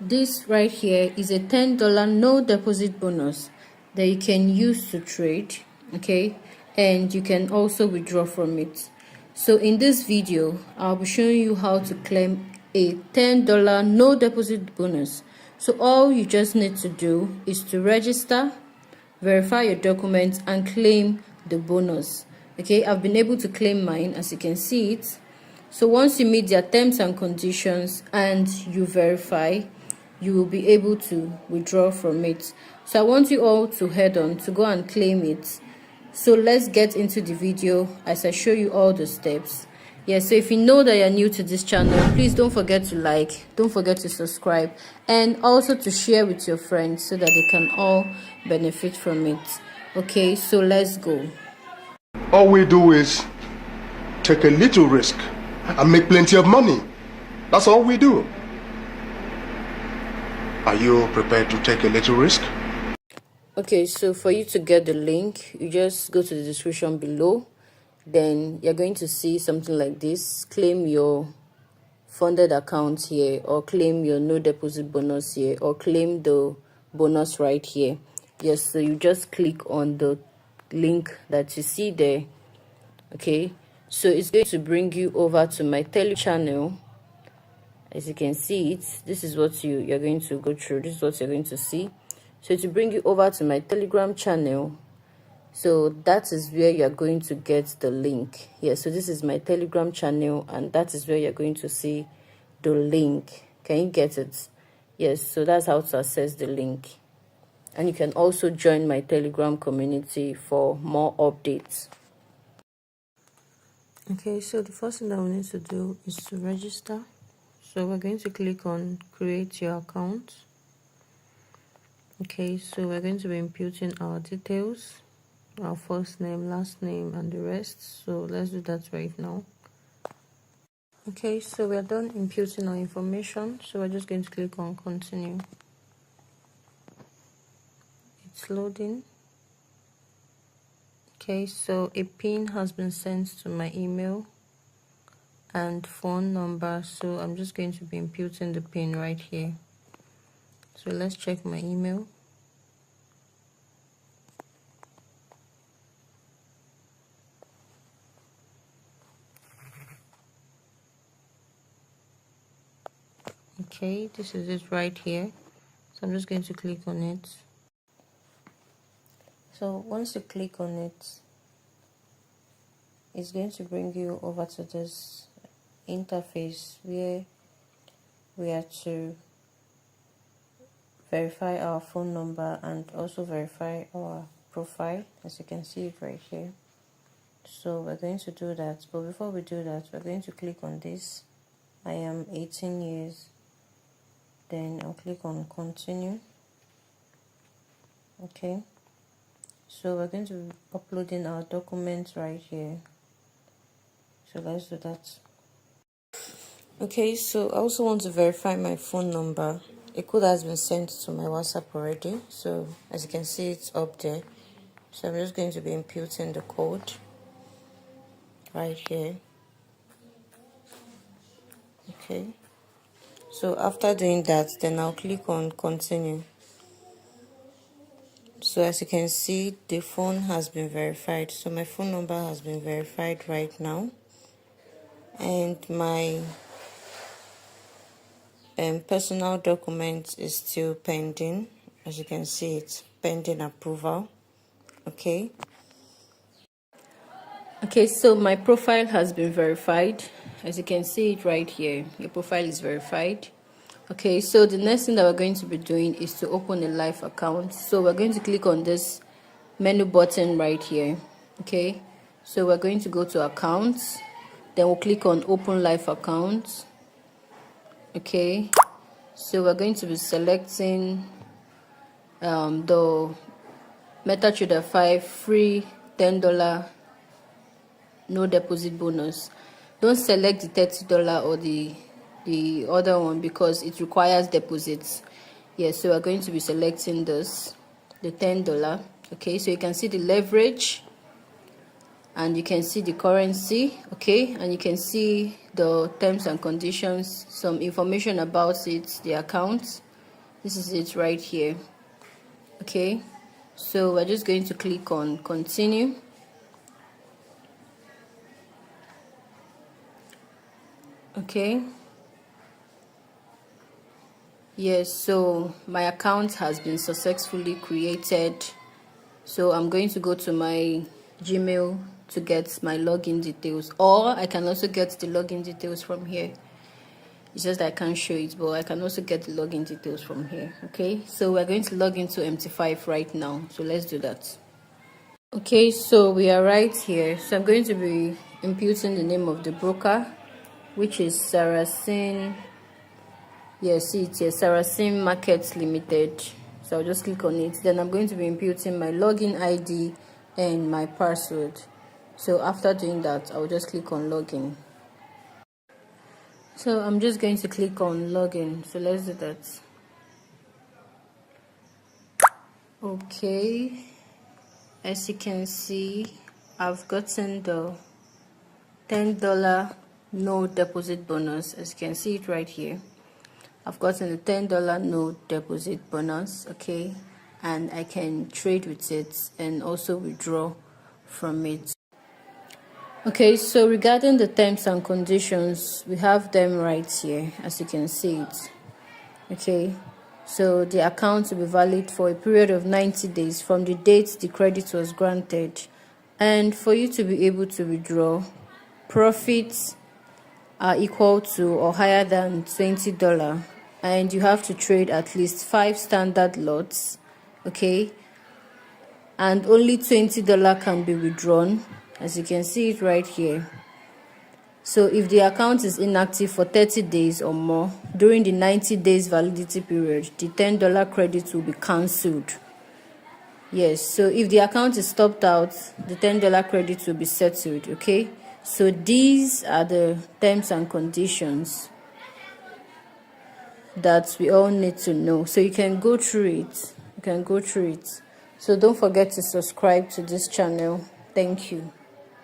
This right here is a $10 no deposit bonus that you can use to trade, okay, and you can also withdraw from it. So in this video I'll be showing you how to claim a $10 no deposit bonus. So all you just need to do is to register, verify your documents, and claim the bonus. Okay, I've been able to claim mine, as you can see it. So once you meet their terms and conditions and you verify, you will be able to withdraw from it. So I want you all to head on to go and claim it. So let's get into the video as I show you all the steps. So if you know that you're new to this channel, please don't forget to like, don't forget to subscribe, and also to share with your friends so that they can all benefit from it. Okay, so let's go. All we do is take a little risk and make plenty of money. That's all we do. Are you prepared to take a little risk? Okay, so for you to get the link, you just go to the description below. Then you're going to see something like this: claim your funded account here, or claim your no deposit bonus here, or claim the bonus right here. Yes, so you just click on the link that you see there. Okay, so it's going to bring you over to my Telegram channel. As you can see it, this is what you're going to go through. This is what you're going to see. So to bring you over to my Telegram channel, so that is where you're going to get the link. So this is my Telegram channel, and that is where you're going to see the link. Can you get it? Yes, so that's how to access the link. And you can also join my Telegram community for more updates. Okay, so the first thing that we need to do is to register. So we're going to click on create your account. Okay, so we're going to be inputting our details, our first name, last name, and the rest. So let's do that right now. Okay, so we are done inputting our information, so we're just going to click on continue. It's loading. Okay, so a pin has been sent to my email and phone number, so I'm just going to be inputting the pin right here. So let's check my email. Okay, this is it right here. So I'm just going to click on it. So once you click on it, it's going to bring you over to this interface where we are to verify our phone number and also verify our profile, as you can see it right here. So we're going to do that, but before we do that, we're going to click on this. I am 18 years. Then I'll click on continue. Okay, so we're going to be uploading our documents right here. So let's do that. Okay, so I also want to verify my phone number. A code has been sent to my WhatsApp already, so as you can see, it's up there. So I'm just going to be inputting the code right here. Okay, so after doing that, then I'll click on continue. So as you can see, the phone has been verified. So my phone number has been verified right now, and my personal document is still pending. As you can see, it's pending approval. Okay, so my profile has been verified. As you can see it right here, your profile is verified. Okay, so the next thing that we're going to be doing is to open a live account. So we're going to click on this menu button right here. Okay, so we're going to go to accounts, then we'll click on open live account. Okay, so we're going to be selecting the MetaTrader 5 free $10 no deposit bonus. Don't select the $30 or the other one because it requires deposits. So we're going to be selecting this, the $10. Okay, so you can see the leverage and you can see the currency. Okay, and you can see the terms and conditions, some information about it, the account. This is it right here. Okay, so we're just going to click on continue. Okay, yes, so my account has been successfully created. So I'm going to go to my Gmail to get my login details, or I can also get the login details from here. It's just that I can't show it, but I can also get the login details from here. Okay, so we're going to log into MT5 right now, so let's do that. Okay, so we are right here. So I'm going to be imputing the name of the broker, which is Saracen. Yes, it's here, Saracen Markets Limited. So I'll just click on it. Then I'm going to be imputing my login ID and my password. So after doing that, I'll just click on login. So I'm just going to click on login. So let's do that. Okay, as you can see, I've gotten the $10 no deposit bonus. As you can see it right here, I've gotten the $10 no deposit bonus. Okay, and I can trade with it and also withdraw from it. Okay, so regarding the terms and conditions, we have them right here, as you can see it. Okay, so the account will be valid for a period of 90 days from the date the credit was granted, and for you to be able to withdraw, profits are equal to or higher than $20, and you have to trade at least 5 standard lots. Okay, and only $20 can be withdrawn, as you can see it right here. So if the account is inactive for 30 days or more during the 90 days validity period, the $10 credit will be cancelled. Yes, so if the account is stopped out, the $10 credit will be settled. Okay, so these are the terms and conditions that we all need to know. So you can go through it. So don't forget to subscribe to this channel. Thank you.